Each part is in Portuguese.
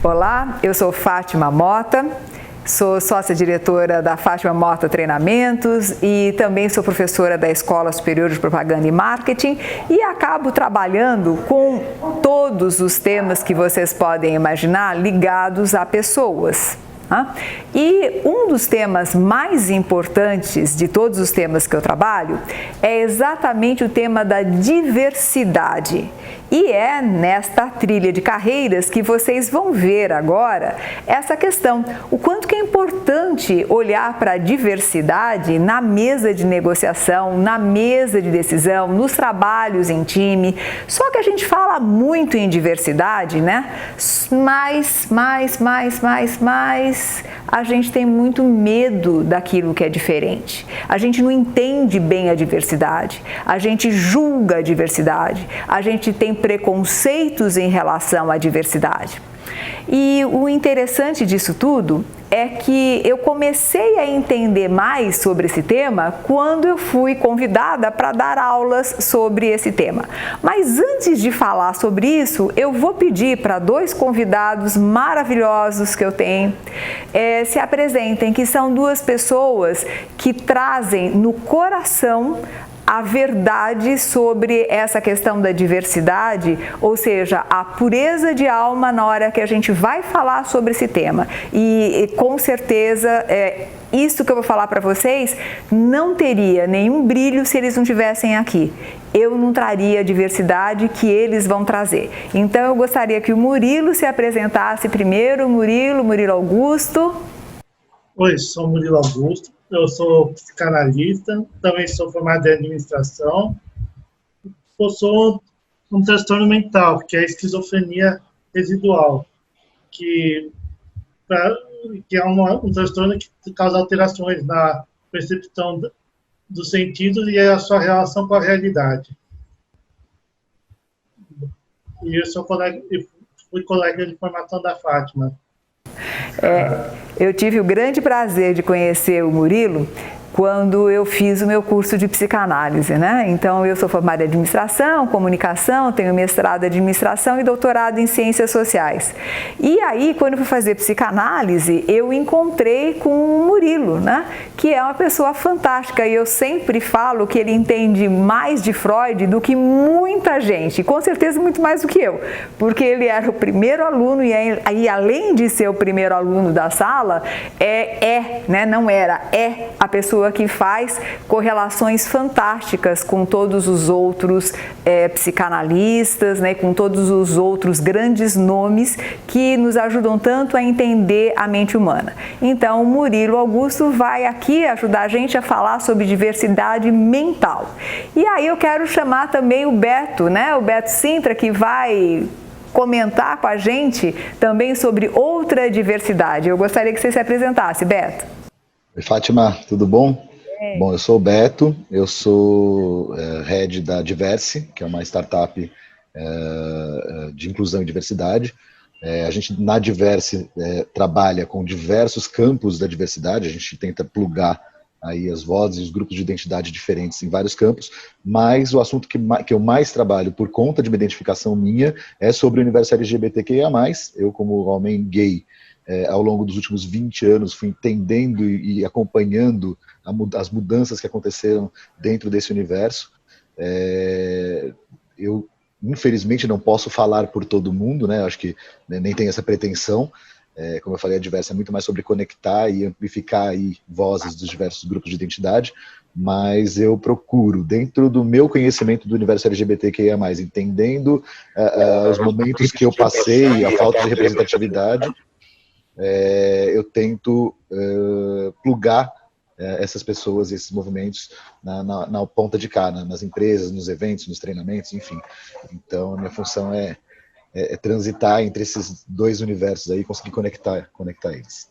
Olá, eu sou Fátima Mota, sou sócia-diretora da Fátima Mota Treinamentos e também sou professora da Escola Superior de Propaganda e Marketing e acabo trabalhando com todos os temas que vocês podem imaginar ligados a pessoas. E um dos temas mais importantes de todos os temas que eu trabalho é exatamente o tema da diversidade. E é nesta trilha de carreiras que vocês vão ver agora essa questão, o quanto que é importante olhar para a diversidade na mesa de negociação, na mesa de decisão, nos trabalhos em time. Só que a gente fala muito em diversidade, né? Mas a gente tem muito medo daquilo que é diferente. A gente não entende bem a diversidade, a gente julga a diversidade, a gente tem preconceitos em relação à diversidade. E o interessante disso tudo é que eu comecei a entender mais sobre esse tema quando eu fui convidada para dar aulas sobre esse tema. Mas antes de falar sobre isso, eu vou pedir para dois convidados maravilhosos que eu tenho se apresentem, que são duas pessoas que trazem no coração a verdade sobre essa questão da diversidade, ou seja, a pureza de alma na hora que a gente vai falar sobre esse tema. E com certeza, isso que eu vou falar para vocês não teria nenhum brilho se eles não estivessem aqui. Eu não traria a diversidade que eles vão trazer. Então eu gostaria que o Murilo se apresentasse primeiro. Murilo Augusto. Oi, sou Murilo Augusto. Eu sou psicanalista, também sou formado em administração. Possui um transtorno mental, que é a esquizofrenia residual, que é um transtorno que causa alterações na percepção dos sentidos e a sua relação com a realidade. E eu fui colega de formação da Fátima. Eu tive o grande prazer de conhecer o Murilo quando eu fiz o meu curso de psicanálise, né? Então, eu sou formada em administração, comunicação, tenho mestrado em administração e doutorado em ciências sociais. E aí, quando eu fui fazer psicanálise, eu encontrei com o Murilo, né? Que é uma pessoa fantástica e eu sempre falo que ele entende mais de Freud do que muita gente, com certeza muito mais do que eu, porque ele era o primeiro aluno e aí, além de ser o primeiro aluno da sala, né? Não era, é a pessoa que faz correlações fantásticas com todos os outros psicanalistas, né, com todos os outros grandes nomes que nos ajudam tanto a entender a mente humana. Então, o Murilo Augusto vai aqui ajudar a gente a falar sobre diversidade mental. E aí eu quero chamar também o Beto, né, o Beto Sintra, que vai comentar com a gente também sobre outra diversidade. Eu gostaria que você se apresentasse, Beto. Oi, Fátima, tudo bom? Bom, eu sou o Beto, eu sou head da Diverse, que é uma startup de inclusão e diversidade. A gente, na Diverse, trabalha com diversos campos da diversidade, a gente tenta plugar aí as vozes e os grupos de identidade diferentes em vários campos, mas o assunto que eu mais trabalho por conta de uma identificação minha é sobre o universo LGBTQIA+. Eu, como homem gay, ao longo dos últimos 20 anos, fui entendendo e acompanhando as mudanças que aconteceram dentro desse universo. Eu, infelizmente, não posso falar por todo mundo, né? Acho que nem tenho essa pretensão. Como eu falei, a Diversa é muito mais sobre conectar e amplificar aí vozes dos diversos grupos de identidade, mas eu procuro, dentro do meu conhecimento do universo LGBTQIA+, entendendo os momentos que eu passei, a falta de representatividade, eu tento plugar essas pessoas, esses movimentos na ponta de cá, nas empresas, nos eventos, nos treinamentos, enfim. Então, a minha função é transitar entre esses dois universos aí e conseguir conectar eles.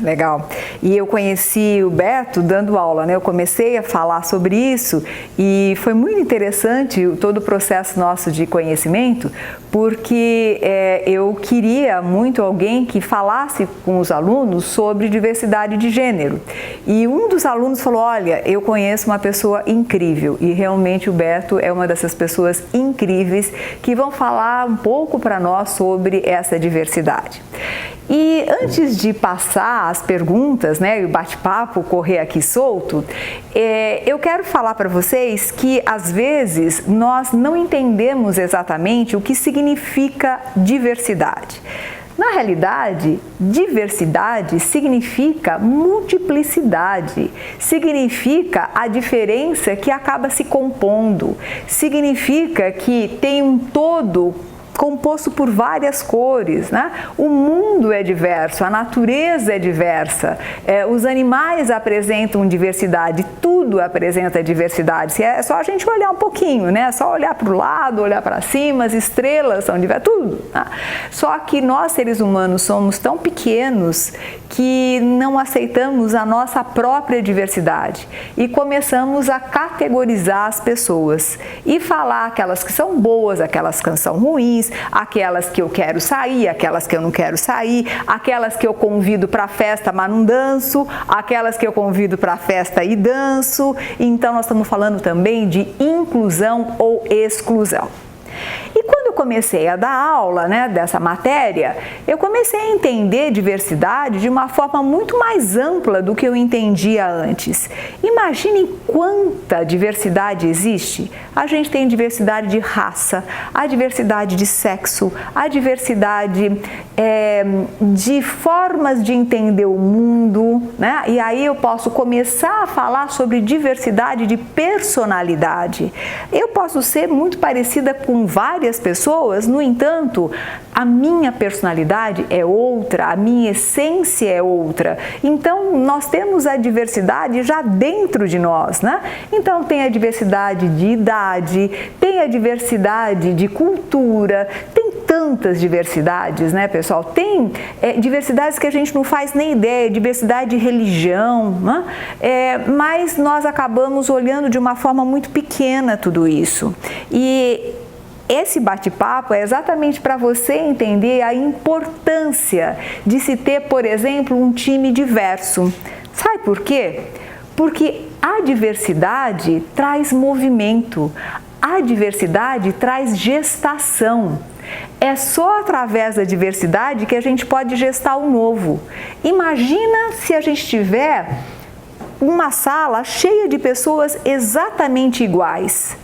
Legal. E eu conheci o Beto dando aula, né? Eu comecei a falar sobre isso e foi muito interessante todo o processo nosso de conhecimento, porque eu queria muito alguém que falasse com os alunos sobre diversidade de gênero. E um dos alunos falou, olha, eu conheço uma pessoa incrível, e realmente o Beto é uma dessas pessoas incríveis que vão falar um pouco para nós sobre essa diversidade. E antes de passar as perguntas, né, e o bate-papo correr aqui solto, eu quero falar para vocês que às vezes nós não entendemos exatamente o que significa diversidade. Na realidade, diversidade significa multiplicidade, significa a diferença que acaba se compondo, significa que tem um todo composto por várias cores, né? O mundo é diverso, a natureza é diversa, os animais apresentam diversidade, tudo apresenta diversidade. É só a gente olhar um pouquinho, né? É só olhar para o lado, olhar para cima, as estrelas são diversas, tudo. Né? Só que nós, seres humanos, somos tão pequenos que não aceitamos a nossa própria diversidade e começamos a categorizar as pessoas e falar aquelas que são boas, aquelas que são ruins, aquelas que eu quero sair, aquelas que eu não quero sair, aquelas que eu convido para a festa, mas não danço, aquelas que eu convido para a festa e danço. Então nós estamos falando também de inclusão ou exclusão. E quando eu comecei a dar aula, né, dessa matéria, eu comecei a entender diversidade de uma forma muito mais ampla do que eu entendia antes. Imaginem quanta diversidade existe. A gente tem diversidade de raça, a diversidade de sexo, a diversidade de formas de entender o mundo, né? E aí eu posso começar a falar sobre diversidade de personalidade. Eu posso ser muito parecida com várias pessoas, no entanto, a minha personalidade é outra, a minha essência é outra. Então, nós temos a diversidade já dentro de nós, né? Então, tem a diversidade de idade, tem a diversidade de cultura, tem tantas diversidades, né, pessoal? Tem diversidades que a gente não faz nem ideia, diversidade de religião, né? Mas nós acabamos olhando de uma forma muito pequena tudo isso. E esse bate-papo é exatamente para você entender a importância de se ter, por exemplo, um time diverso. Sabe por quê? Porque a diversidade traz movimento, a diversidade traz gestação. É só através da diversidade que a gente pode gestar o novo. Imagina se a gente tiver uma sala cheia de pessoas exatamente iguais.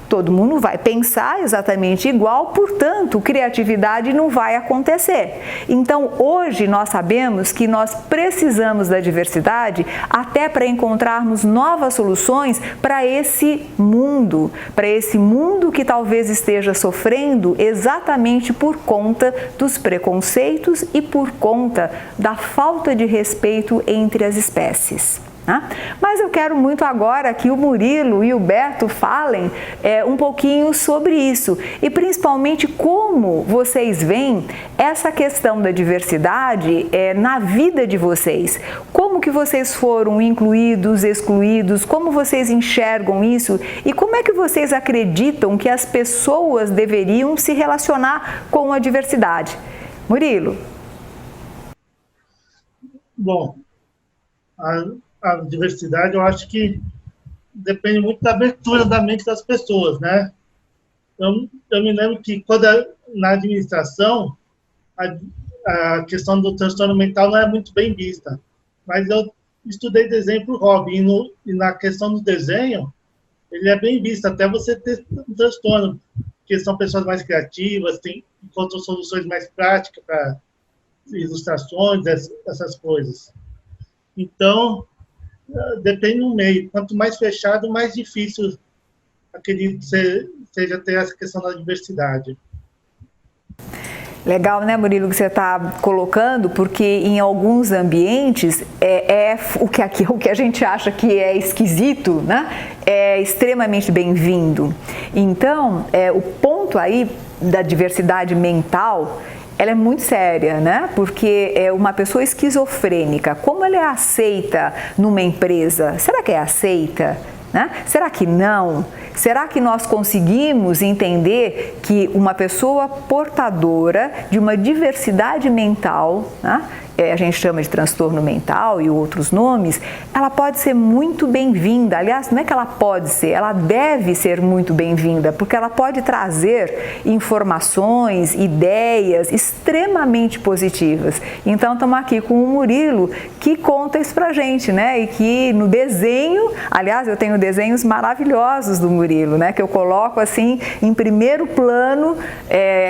Todo mundo vai pensar exatamente igual, portanto, criatividade não vai acontecer. Então, hoje nós sabemos que nós precisamos da diversidade até para encontrarmos novas soluções para esse mundo que talvez esteja sofrendo exatamente por conta dos preconceitos e por conta da falta de respeito entre as espécies. Mas eu quero muito agora que o Murilo e o Beto falem um pouquinho sobre isso e principalmente como vocês veem essa questão da diversidade na vida de vocês. Como que vocês foram incluídos, excluídos, como vocês enxergam isso e como é que vocês acreditam que as pessoas deveriam se relacionar com a diversidade? Murilo. Bom, a diversidade, eu acho que depende muito da abertura da mente das pessoas, né? Eu me lembro que quando na administração, a questão do transtorno mental não é muito bem vista, mas eu estudei desenho para o hobby, e na questão do desenho, ele é bem visto, até você ter um transtorno, porque são pessoas mais criativas, encontram soluções mais práticas para ilustrações, essas coisas. Então, depende do meio. Quanto mais fechado, mais difícil, acredito que seja ter essa questão da diversidade. Legal, né, Murilo, que você está colocando, porque em alguns ambientes o que a gente acha que é esquisito, né, é extremamente bem-vindo. Então, o ponto aí da diversidade mental ela é muito séria, né? Porque é uma pessoa esquizofrênica. Como ela é aceita numa empresa? Será que é aceita? Né? Será que não? Será que nós conseguimos entender que uma pessoa portadora de uma diversidade mental, né? A gente chama de transtorno mental e outros nomes, ela pode ser muito bem-vinda. Aliás, não é que ela pode ser, ela deve ser muito bem-vinda, porque ela pode trazer informações, ideias extremamente positivas. Então, estamos aqui com o Murilo, que conta isso pra gente, né? E que no desenho, aliás, eu tenho desenhos maravilhosos do Murilo, né? Que eu coloco assim em primeiro plano,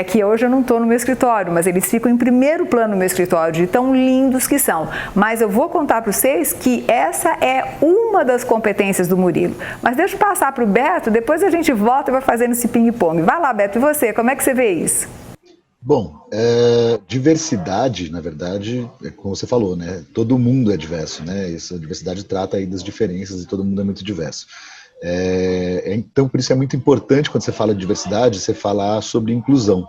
que hoje eu não estou no meu escritório, mas eles ficam em primeiro plano no meu escritório, de tão lindos que são. Mas eu vou contar para vocês que essa é uma das competências do Murilo. Mas deixa eu passar para o Beto, depois a gente volta e vai fazendo esse ping-pong. Vai lá, Beto, e você? Como é que você vê isso? Bom, diversidade, na verdade, como você falou, né? Todo mundo é diverso, né? Essa diversidade trata aí das diferenças e todo mundo é muito diverso. Então, por isso é muito importante, quando você fala de diversidade, você falar sobre inclusão.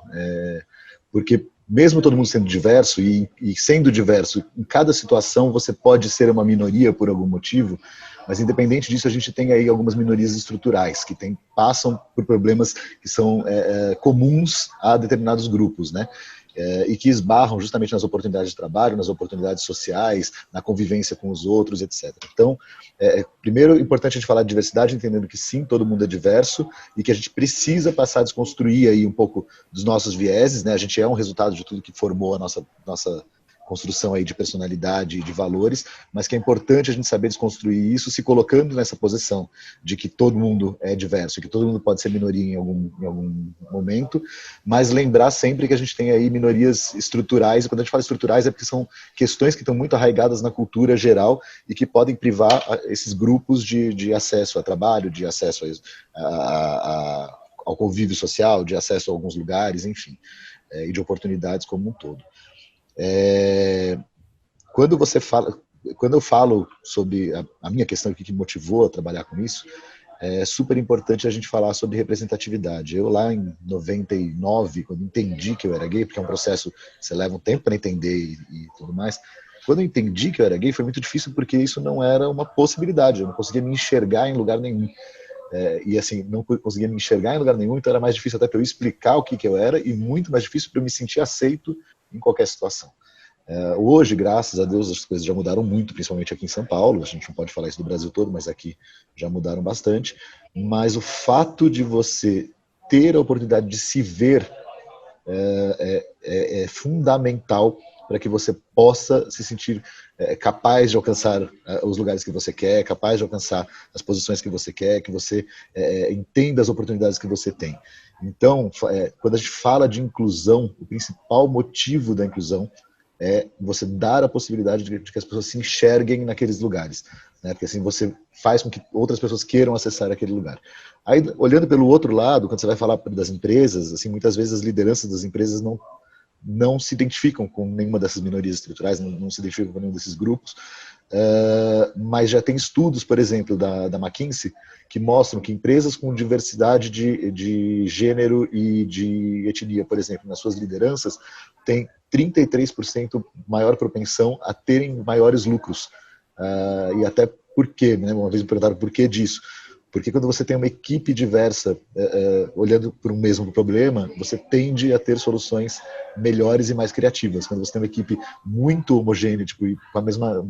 Porque mesmo todo mundo sendo diverso e sendo diverso, em cada situação você pode ser uma minoria por algum motivo, mas independente disso a gente tem aí algumas minorias estruturais que passam por problemas que são comuns a determinados grupos, né? E que esbarram justamente nas oportunidades de trabalho, nas oportunidades sociais, na convivência com os outros, etc. Então, primeiro, é importante a gente falar de diversidade, entendendo que sim, todo mundo é diverso e que a gente precisa passar a desconstruir aí um pouco dos nossos vieses, né? A gente é um resultado de tudo que formou a nossa construção aí de personalidade e de valores, mas que é importante a gente saber desconstruir isso, se colocando nessa posição de que todo mundo é diverso, que todo mundo pode ser minoria em algum momento, mas lembrar sempre que a gente tem aí minorias estruturais, e quando a gente fala estruturais é porque são questões que estão muito arraigadas na cultura geral e que podem privar esses grupos de acesso a trabalho, de acesso ao convívio social, de acesso a alguns lugares, enfim, e de oportunidades como um todo. Quando eu falo sobre a minha questão, o que me motivou a trabalhar com isso, é super importante a gente falar sobre representatividade. Eu lá em 99, quando entendi que eu era gay, porque é um processo que você leva um tempo para entender e tudo mais, quando eu entendi que eu era gay foi muito difícil porque isso não era uma possibilidade, eu não conseguia me enxergar em lugar nenhum. E assim, não conseguia me enxergar em lugar nenhum, então era mais difícil até para eu explicar o que eu era e muito mais difícil para eu me sentir aceito em qualquer situação. Hoje, graças a Deus, as coisas já mudaram muito, principalmente aqui em São Paulo. A gente não pode falar isso do Brasil todo, mas aqui já mudaram bastante. Mas o fato de você ter a oportunidade de se ver é fundamental para que você possa se sentir capaz de alcançar os lugares que você quer, capaz de alcançar as posições que você quer, que você entenda as oportunidades que você tem. Então, quando a gente fala de inclusão, o principal motivo da inclusão é você dar a possibilidade de que as pessoas se enxerguem naqueles lugares, né? Porque assim você faz com que outras pessoas queiram acessar aquele lugar. Aí, olhando pelo outro lado, quando você vai falar das empresas, assim, muitas vezes as lideranças das empresas não se identificam com nenhuma dessas minorias estruturais, não se identificam com nenhum desses grupos, mas já tem estudos, por exemplo, da McKinsey, que mostram que empresas com diversidade de gênero e de etnia, por exemplo, nas suas lideranças, têm 33% maior propensão a terem maiores lucros. E até por quê, né? Uma vez me perguntaram por que disso. Porque quando você tem uma equipe diversa olhando para um mesmo problema, você tende a ter soluções melhores e mais criativas. Quando você tem uma equipe muito homogênea, tipo, com a mesma,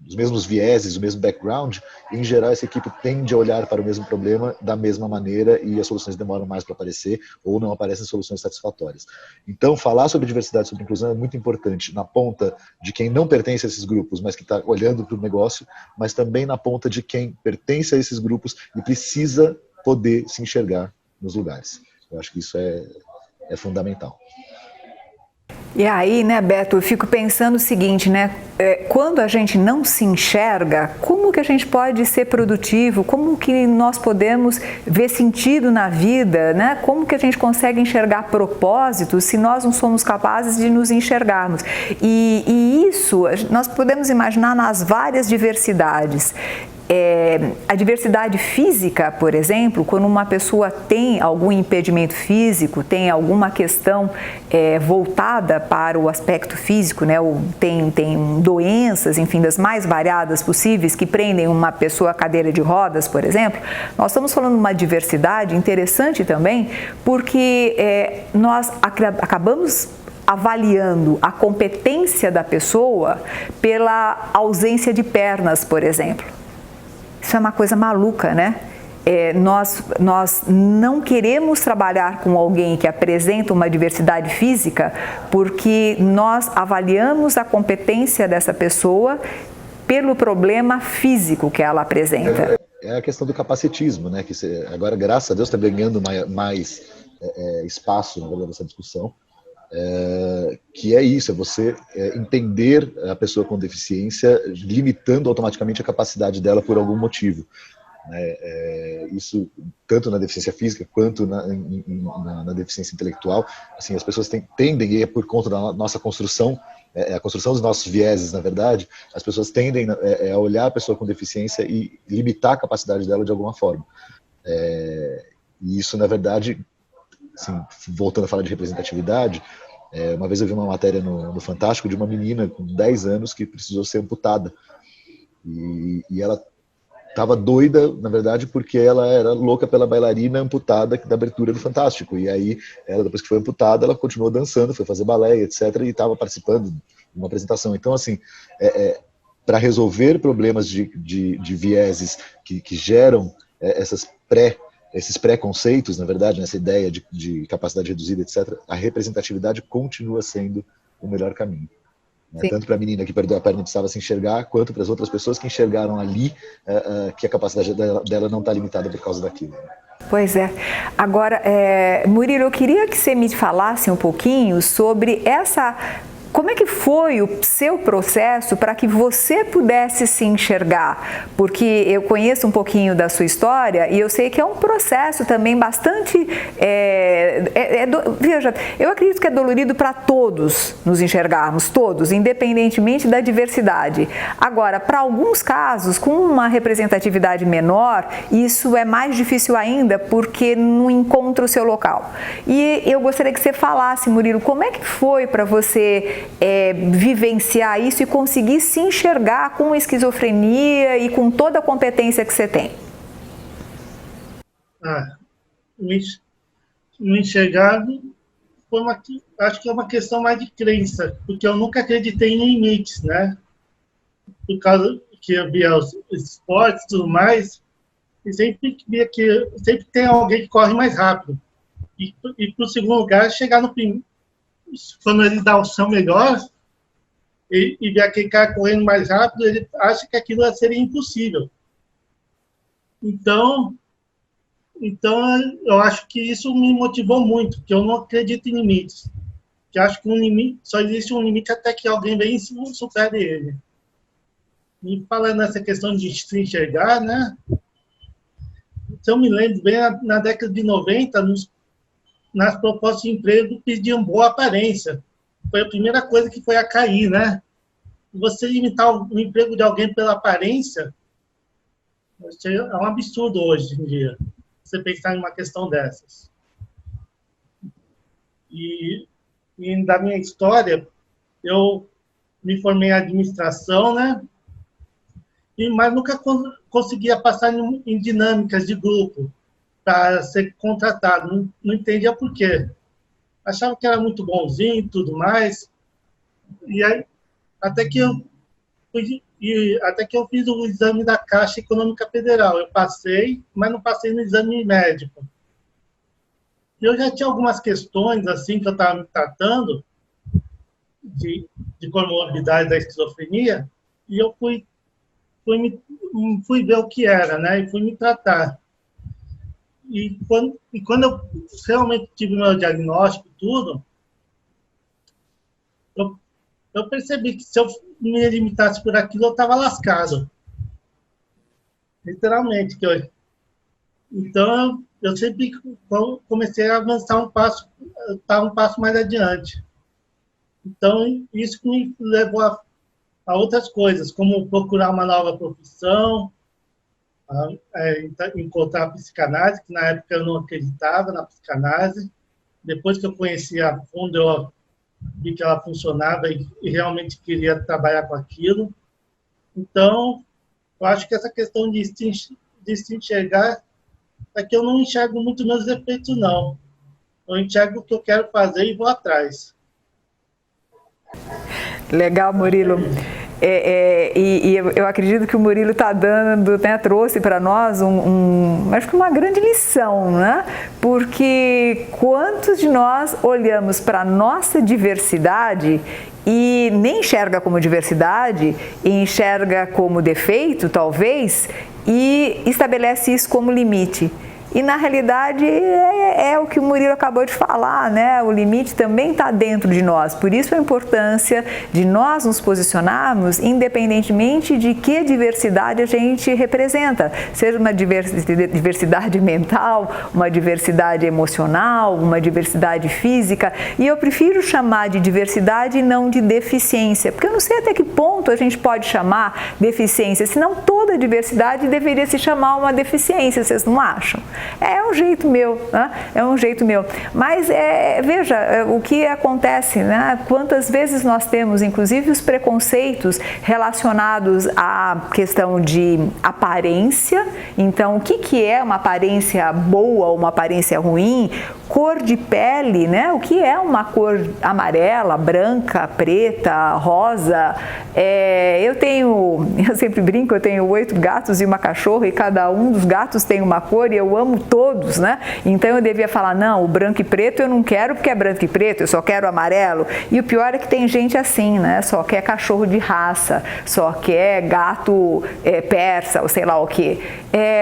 os mesmos vieses, o mesmo background, em geral essa equipe tende a olhar para o mesmo problema da mesma maneira e as soluções demoram mais para aparecer ou não aparecem soluções satisfatórias. Então, falar sobre diversidade, sobre inclusão é muito importante na ponta de quem não pertence a esses grupos, mas que está olhando para o negócio, mas também na ponta de quem pertence a esses grupos e precisa poder se enxergar nos lugares. Eu acho que isso é fundamental. E aí, né, Beto, eu fico pensando o seguinte, né, quando a gente não se enxerga, como que a gente pode ser produtivo, como que nós podemos ver sentido na vida, né, como que a gente consegue enxergar propósito se nós não somos capazes de nos enxergarmos? E isso nós podemos imaginar nas várias diversidades. A diversidade física, por exemplo, quando uma pessoa tem algum impedimento físico, tem alguma questão voltada para o aspecto físico, né? Ou tem doenças, enfim, das mais variadas possíveis que prendem uma pessoa à cadeira de rodas, por exemplo, nós estamos falando de uma diversidade interessante também, porque nós acabamos avaliando a competência da pessoa pela ausência de pernas, por exemplo. Isso é uma coisa maluca, né? Nós não queremos trabalhar com alguém que apresenta uma diversidade física porque nós avaliamos a competência dessa pessoa pelo problema físico que ela apresenta. É a questão do capacitismo, né? Que agora, graças a Deus, está ganhando mais espaço, na verdade, nessa discussão. Que é isso, é você entender a pessoa com deficiência, limitando automaticamente a capacidade dela por algum motivo. Isso tanto na deficiência física quanto na deficiência intelectual. Assim, as pessoas tendem, e é por conta da nossa construção, a construção dos nossos vieses, na verdade, as pessoas tendem a olhar a pessoa com deficiência e limitar a capacidade dela de alguma forma. E isso, na verdade, assim, voltando a falar de representatividade, uma vez eu vi uma matéria no Fantástico de uma menina com 10 anos que precisou ser amputada. E ela estava doida, na verdade, porque ela era louca pela bailarina amputada da abertura do Fantástico. E aí, ela, depois que foi amputada, ela continuou dançando, foi fazer balé, etc. E estava participando de uma apresentação. Então, assim, para resolver problemas de vieses que geram esses preconceitos, na verdade, nessa ideia de capacidade reduzida, etc., a representatividade continua sendo o melhor caminho. Tanto para a menina que perdeu a perna e precisava se enxergar, quanto para as outras pessoas que enxergaram ali que a capacidade dela não está limitada por causa daquilo. Pois é. Agora, Murilo, eu queria que você me falasse um pouquinho sobre como é que foi o seu processo para que você pudesse se enxergar? Porque eu conheço um pouquinho da sua história e eu sei que é um processo também bastante... veja, eu acredito que é dolorido para todos nos enxergarmos, todos, independentemente da diversidade. Agora, para alguns casos, com uma representatividade menor, isso é mais difícil ainda porque não encontra o seu local. E eu gostaria que você falasse, Murilo, como é que foi para você vivenciar isso e conseguir se enxergar com esquizofrenia e com toda a competência que você tem? Me enxergar acho que é uma questão mais de crença, porque eu nunca acreditei em limites, né? Por causa que eu via os esportes e tudo mais, e sempre via que sempre tem alguém que corre mais rápido. E para o segundo lugar, chegar no primeiro. Quando ele dá o seu melhor e vê aquele cara correndo mais rápido, ele acha que aquilo seria impossível. Então, eu acho que isso me motivou muito, porque eu não acredito em limites. Que acho que só existe um limite até que alguém venha e supere ele. E falando nessa questão de se enxergar, né? Se eu me lembro bem, na década de 90, nas propostas de emprego, pediam boa aparência. Foi a primeira coisa que foi a cair, né? Você limitar o emprego de alguém pela aparência é um absurdo hoje em dia, você pensar em uma questão dessas. E da minha história, eu me formei em administração, né? Mas nunca conseguia passar em dinâmicas de grupo para ser contratado, não entendia por quê. Achava que era muito bonzinho e tudo mais, e aí, até que eu fiz o exame da Caixa Econômica Federal. Eu passei, mas não passei no exame médico. E eu já tinha algumas questões assim que eu estava me tratando de comorbidade da esquizofrenia, e eu fui ver o que era, né? E fui me tratar. E quando eu realmente tive meu diagnóstico e tudo, eu percebi que se eu me limitasse por aquilo, eu estava lascado. Literalmente. Então, eu sempre comecei a avançar um passo mais adiante. Então, isso me levou a outras coisas, como procurar uma nova profissão, encontrar a psicanálise, que na época eu não acreditava na psicanálise. Depois que eu conheci a fundo, eu vi que ela funcionava e realmente queria trabalhar com aquilo. Então, eu acho que essa questão de se enxergar é que eu não enxergo muito meus defeitos, não. Eu enxergo o que eu quero fazer e vou atrás. Legal, Murilo. E eu acredito que o Murilo está dando, né, trouxe para nós acho que uma grande lição, né? Porque quantos de nós olhamos para a nossa diversidade e nem enxerga como diversidade, e enxerga como defeito, talvez, e estabelece isso como limite. E, na realidade, é o que o Murilo acabou de falar, né? O limite também está dentro de nós. Por isso a importância de nós nos posicionarmos independentemente de que diversidade a gente representa. Seja uma diversidade mental, uma diversidade emocional, uma diversidade física. E eu prefiro chamar de diversidade e não de deficiência. Porque eu não sei até que ponto a gente pode chamar deficiência, senão toda diversidade deveria se chamar uma deficiência, vocês não acham? É um jeito meu, né? É um jeito meu. Mas veja o que acontece, né? Quantas vezes nós temos, inclusive, os preconceitos relacionados à questão de aparência. Então, o que é uma aparência boa ou uma aparência ruim? Cor de pele, né? O que é uma cor amarela, branca, preta, rosa? Eu sempre brinco, eu tenho 8 gatos e uma cachorra e cada um dos gatos tem uma cor e eu amo todos, né? Então eu devia falar, não, o branco e preto eu não quero porque é branco e preto, eu só quero amarelo. E o pior é que tem gente assim, né? Só quer cachorro de raça, só quer gato persa ou sei lá o quê.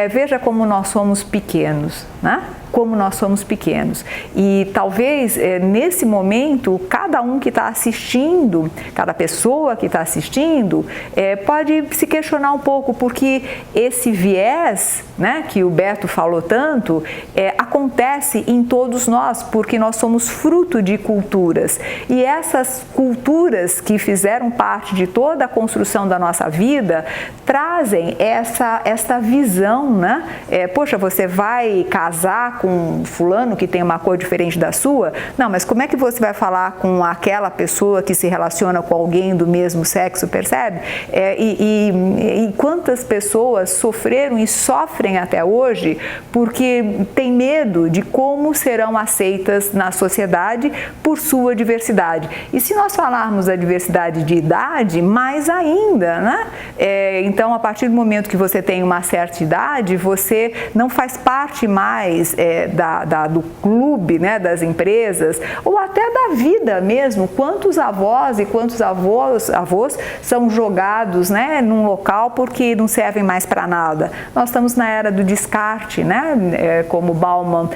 Veja como nós somos pequenos, né? Como nós somos pequenos. E talvez nesse momento, cada um que está assistindo, cada pessoa que está assistindo, pode se questionar um pouco, porque esse viés, né, que o Beto falou tanto, acontece em todos nós, porque nós somos fruto de culturas. E essas culturas que fizeram parte de toda a construção da nossa vida, trazem essa visão, né? Poxa, você vai casar com fulano que tem uma cor diferente da sua? Não, mas como é que você vai falar com aquela pessoa que se relaciona com alguém do mesmo sexo, percebe? E quantas pessoas sofreram e sofrem até hoje porque tem medo de como serão aceitas na sociedade por sua diversidade. E se nós falarmos da diversidade de idade, mais ainda, né? Então, a partir do momento que você tem uma certa idade, você não faz parte mais do clube, né, das empresas, ou até da vida mesmo. Quantos avós e quantos avós são jogados, né, num local porque não servem mais para nada. Nós estamos na era do descarte, né? Como Bauman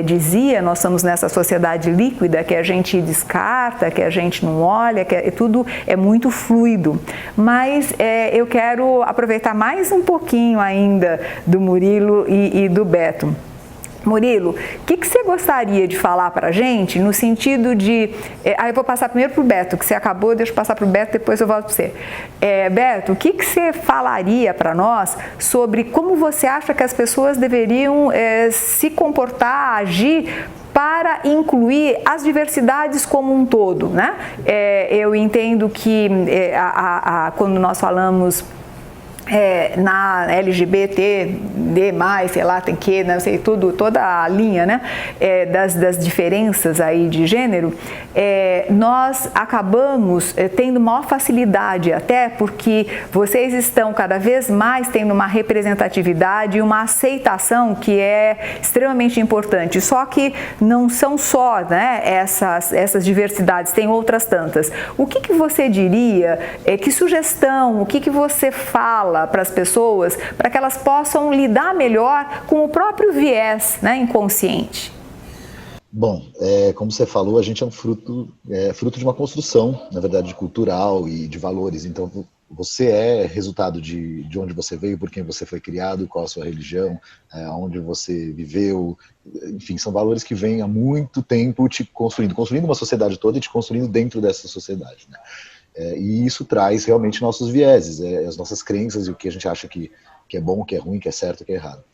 dizia, nós estamos nessa sociedade líquida que a gente descarta, que a gente não olha, tudo é muito fluido. Mas eu quero aproveitar mais um pouquinho ainda do Murilo e do Beto. Murilo, o que você gostaria de falar para a gente no sentido de... eu vou passar primeiro para o Beto, que você acabou, deixa eu passar para o Beto, depois eu volto para você. Beto, o que você falaria para nós sobre como você acha que as pessoas deveriam se comportar, agir para incluir as diversidades como um todo, né? Eu entendo que quando nós falamos na LGBT, sei lá, tem que, não sei, toda a linha, né, das diferenças aí de gênero, nós acabamos tendo maior facilidade, até porque vocês estão cada vez mais tendo uma representatividade e uma aceitação que é extremamente importante. Só que não são só, né, essas diversidades, tem outras tantas. O que você diria, que sugestão, o que você fala para as pessoas, para que elas possam lidar melhor com o próprio viés, né, inconsciente? Bom, como você falou, a gente é um fruto de uma construção, na verdade, cultural e de valores. Então, você é resultado de onde você veio, por quem você foi criado, qual a sua religião, onde você viveu. Enfim, são valores que vêm há muito tempo te construindo uma sociedade toda e te construindo dentro dessa sociedade, né? E isso traz realmente nossos vieses, as nossas crenças e o que a gente acha que que é bom, o que é ruim, o que é certo, o que é errado.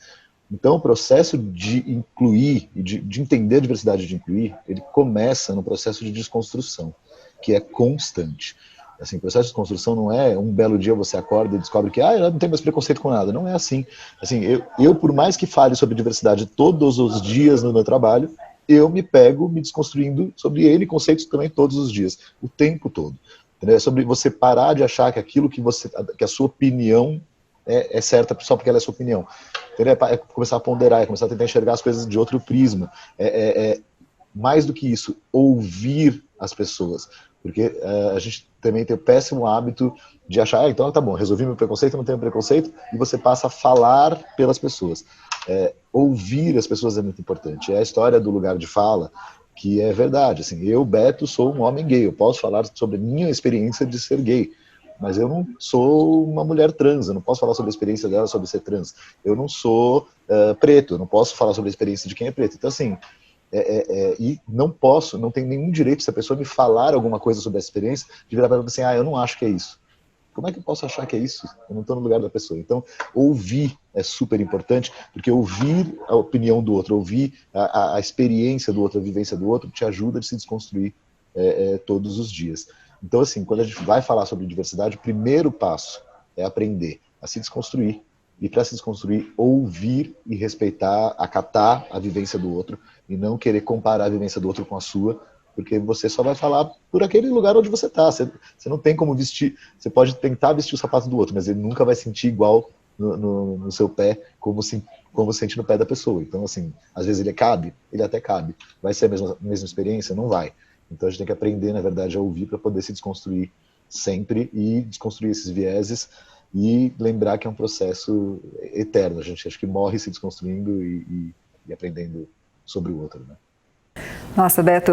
Então, o processo de incluir, de entender a diversidade, de incluir, ele começa no processo de desconstrução, que é constante. Assim, o processo de desconstrução não é um belo dia você acorda e descobre que eu não tenho mais preconceito com nada. Não é assim. Assim, eu, por mais que fale sobre diversidade todos os dias no meu trabalho, eu me pego me desconstruindo sobre ele, conceitos também todos os dias, o tempo todo. Entendeu? É sobre você parar de achar que aquilo que a sua opinião é certa só porque ela é sua opinião. Entendeu? É começar a ponderar, é começar a tentar enxergar as coisas de outro prisma. Mais do que isso, ouvir as pessoas. Porque a gente também tem o péssimo hábito de achar, então tá bom, resolvi meu preconceito, não tenho preconceito, e você passa a falar pelas pessoas. Ouvir as pessoas é muito importante. É a história do lugar de fala, que é verdade. Assim, eu, Beto, sou um homem gay, eu posso falar sobre a minha experiência de ser gay, mas eu não sou uma mulher trans, eu não posso falar sobre a experiência dela sobre ser trans. Eu não sou preto, eu não posso falar sobre a experiência de quem é preto. Então, assim, e não tenho nenhum direito, se a pessoa me falar alguma coisa sobre essa experiência, de virar para ela assim, eu não acho que é isso. Como é que eu posso achar que é isso? Eu não estou no lugar da pessoa. Então, ouvir é super importante, porque ouvir a opinião do outro, ouvir a experiência do outro, a vivência do outro, te ajuda a se desconstruir todos os dias. Então, assim, quando a gente vai falar sobre diversidade, o primeiro passo é aprender a se desconstruir. E para se desconstruir, ouvir e respeitar, acatar a vivência do outro e não querer comparar a vivência do outro com a sua, porque você só vai falar por aquele lugar onde você está. Você não tem como vestir, você pode tentar vestir o sapato do outro, mas ele nunca vai sentir igual no seu pé como sente no pé da pessoa. Então, assim, às vezes ele até cabe. Vai ser a mesma experiência? Não vai. Então a gente tem que aprender, na verdade, a ouvir para poder se desconstruir sempre e desconstruir esses vieses e lembrar que é um processo eterno. A gente acho que morre se desconstruindo e aprendendo sobre o outro, né? Nossa, Beto,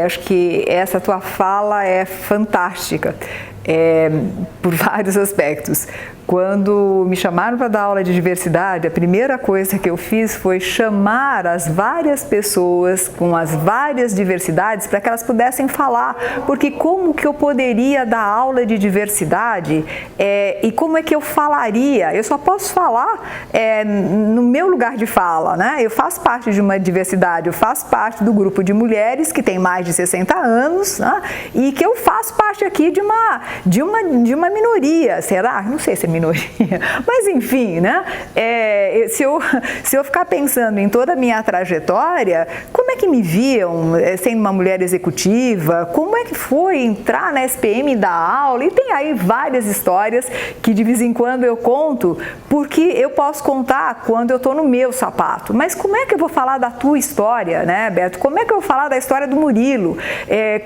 acho que essa tua fala é fantástica, por vários aspectos. Quando me chamaram para dar aula de diversidade, a primeira coisa que eu fiz foi chamar as várias pessoas com as várias diversidades para que elas pudessem falar, porque como que eu poderia dar aula de diversidade e como é que eu falaria? Eu só posso falar no meu lugar de fala, né? Eu faço parte de uma diversidade, eu faço parte do grupo de mulheres que tem mais de 60 anos, né? E que eu faço parte aqui de uma minoria, será? Não sei se é minoria, mas enfim, né? Se eu ficar pensando em toda a minha trajetória, como é que me viam sendo uma mulher executiva? Como é que foi entrar na SPM e dar aula? E tem aí várias histórias que de vez em quando eu conto, porque eu posso contar quando eu estou no meu sapato. Mas como é que eu vou falar da tua história, né, Beto? Como é que eu vou falar da história do Murilo?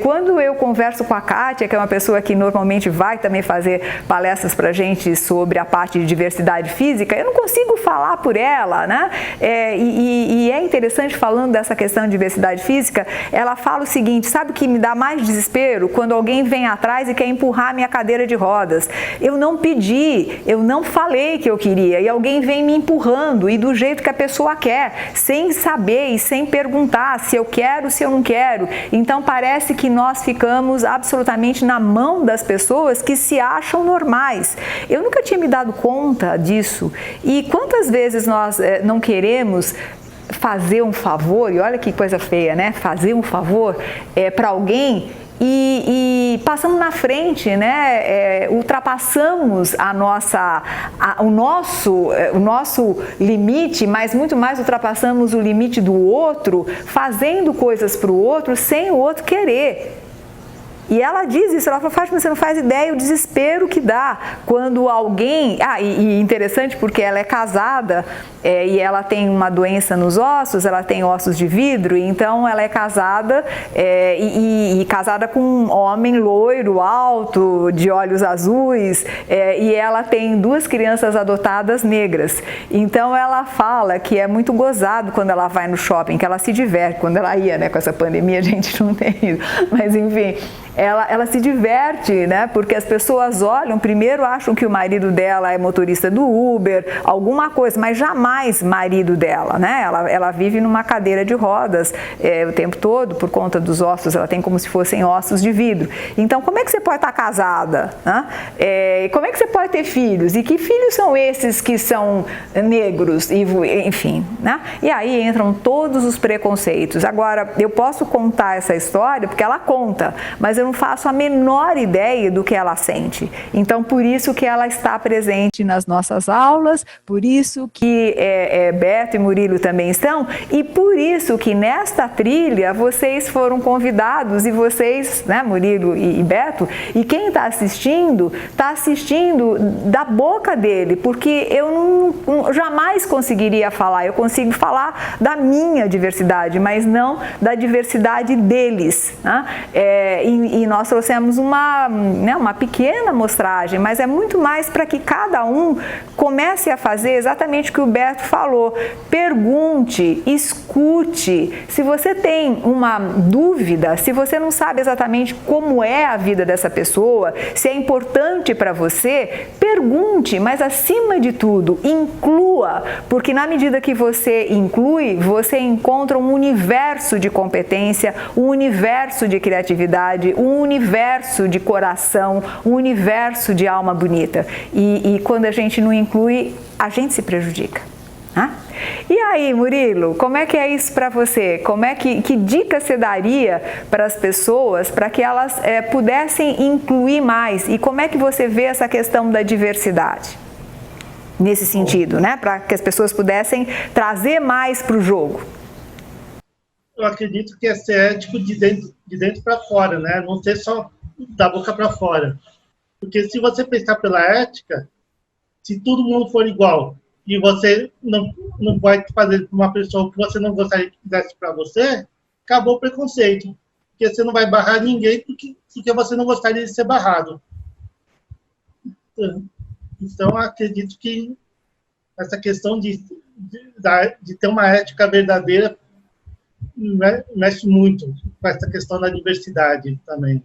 Quando eu converso com a Kátia, que é uma pessoa que normalmente vai também fazer palestras pra gente sobre a parte de diversidade física, eu não consigo falar por ela, né? E é interessante, falando dessa questão de diversidade física, ela fala o seguinte: sabe o que me dá mais desespero? Quando alguém vem atrás e quer empurrar a minha cadeira de rodas. Eu não pedi, eu não falei que eu queria, e alguém vem me empurrando, e do jeito que a pessoa quer, sem saber e sem perguntar se eu quero, se eu não quero. Então parece que nós ficamos absolutamente na mão das pessoas que se acham normais. Eu nunca tinha me dado conta disso. E quantas vezes nós não queremos fazer um favor, e olha que coisa feia, né? Fazer um favor para alguém e passamos na frente, né? Ultrapassamos o nosso limite, mas muito mais ultrapassamos o limite do outro, fazendo coisas para o outro sem o outro querer. E ela diz isso, ela fala: Fátima, você não faz ideia o desespero que dá quando alguém... e interessante porque ela é casada e ela tem uma doença nos ossos, ela tem ossos de vidro, então ela é casada e casada com um homem loiro, alto, de olhos azuis, e ela tem 2 crianças adotadas negras. Então ela fala que é muito gozado quando ela vai no shopping, que ela se diverte, quando ela ia, né? Com essa pandemia a gente não tem isso, mas enfim... ela se diverte, né? Porque as pessoas olham, primeiro acham que o marido dela é motorista do Uber, alguma coisa, mas jamais marido dela, né? Ela vive numa cadeira de rodas o tempo todo, por conta dos ossos, ela tem como se fossem ossos de vidro. Então, como é que você pode estar casada? Né? Como é que você pode ter filhos? E que filhos são esses que são negros? Enfim, né? E aí entram todos os preconceitos. Agora, eu posso contar essa história porque ela conta, mas eu não faço a menor ideia do que ela sente. Então, por isso que ela está presente nas nossas aulas, por isso que Beto e Murilo também estão, e por isso que nesta trilha vocês foram convidados, e vocês, né, Murilo e Beto, e quem está assistindo da boca dele, porque eu jamais conseguiria falar, eu consigo falar da minha diversidade, mas não da diversidade deles, né? E nós trouxemos uma pequena amostragem, mas é muito mais para que cada um comece a fazer exatamente o que o Beto falou. Pergunte, escute. Se você tem uma dúvida, se você não sabe exatamente como é a vida dessa pessoa, se é importante para você, pergunte, mas acima de tudo, inclua, porque na medida que você inclui, você encontra um universo de competência, um universo de criatividade, um universo de coração, um universo de alma bonita. E quando a gente não inclui, a gente se prejudica. Né? E aí, Murilo, como é que é isso para você? Que dica você daria para as pessoas para que elas pudessem incluir mais? E como é que você vê essa questão da diversidade? Nesse sentido, né? Para que as pessoas pudessem trazer mais para o jogo. Eu acredito que é ser ético de dentro para fora, né? Não ser só da boca para fora. Porque se você pensar pela ética, se todo mundo for igual e você não vai fazer para uma pessoa que você não gostaria que fizesse para você, acabou o preconceito. Porque você não vai barrar ninguém porque você não gostaria de ser barrado. Então, acredito que essa questão de ter uma ética verdadeira mexe muito com essa questão da diversidade também.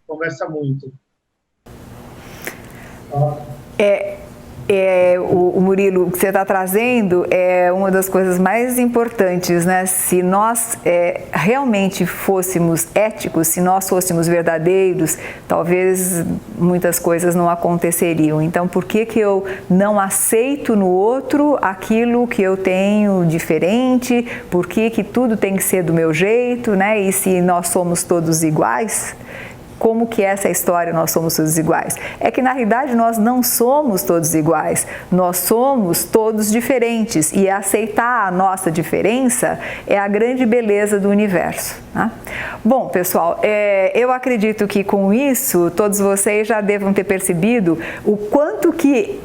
Conversa muito. O Murilo, que você está trazendo é uma das coisas mais importantes, né? Se nós realmente fôssemos éticos, se nós fôssemos verdadeiros, talvez muitas coisas não aconteceriam. Então, por que eu não aceito no outro aquilo que eu tenho diferente? Por que tudo tem que ser do meu jeito, né? E se nós somos todos iguais? Como que é essa história, nós somos todos iguais? É que, na realidade, nós não somos todos iguais, nós somos todos diferentes, e aceitar a nossa diferença é a grande beleza do universo. Né? Bom, pessoal, eu acredito que com isso, todos vocês já devam ter percebido o quanto que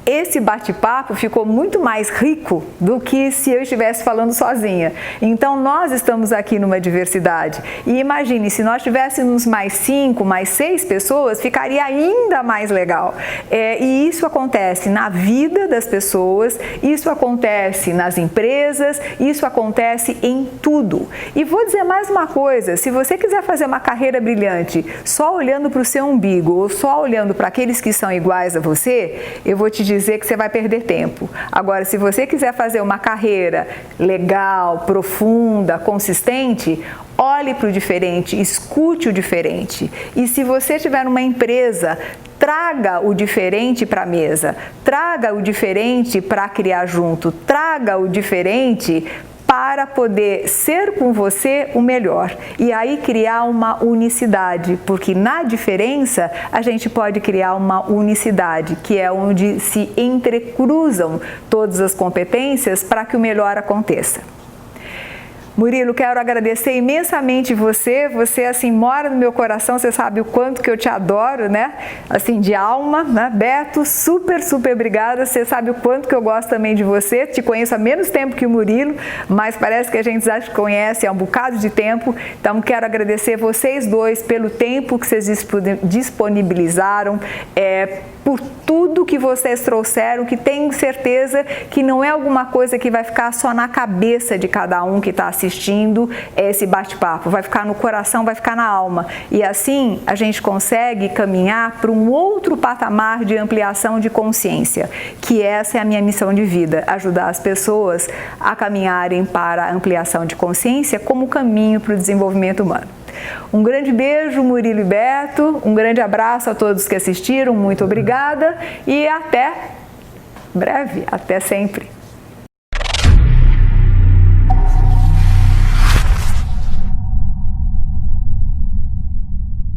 esse bate-papo ficou muito mais rico do que se eu estivesse falando sozinha. Então, nós estamos aqui numa diversidade. E imagine, se nós tivéssemos mais 5, mais 6 pessoas, ficaria ainda mais legal. E isso acontece na vida das pessoas, isso acontece nas empresas, isso acontece em tudo. E vou dizer mais uma coisa, se você quiser fazer uma carreira brilhante só olhando para o seu umbigo ou só olhando para aqueles que são iguais a você, eu vou te dizer que você vai perder tempo. Agora, se você quiser fazer uma carreira legal, profunda, consistente, olhe para o diferente, escute o diferente. E se você estiver numa empresa, traga o diferente para a mesa, traga o diferente para criar junto, traga o diferente para poder ser com você o melhor e aí criar uma unicidade, porque na diferença a gente pode criar uma unicidade, que é onde se entrecruzam todas as competências para que o melhor aconteça. Murilo, quero agradecer imensamente você assim mora no meu coração, você sabe o quanto que eu te adoro, né? Assim, de alma, né? Beto, super obrigada, você sabe o quanto que eu gosto também de você, te conheço há menos tempo que o Murilo, mas parece que a gente já te conhece há um bocado de tempo, então quero agradecer vocês dois pelo tempo que vocês disponibilizaram, por tudo que vocês trouxeram, que tenho certeza que não é alguma coisa que vai ficar só na cabeça de cada um que está assistindo esse bate-papo, vai ficar no coração, vai ficar na alma. E assim a gente consegue caminhar para um outro patamar de ampliação de consciência, que essa é a minha missão de vida, ajudar as pessoas a caminharem para a ampliação de consciência como caminho para o desenvolvimento humano. Um grande beijo, Murilo e Beto, um grande abraço a todos que assistiram, muito obrigada e até breve, até sempre.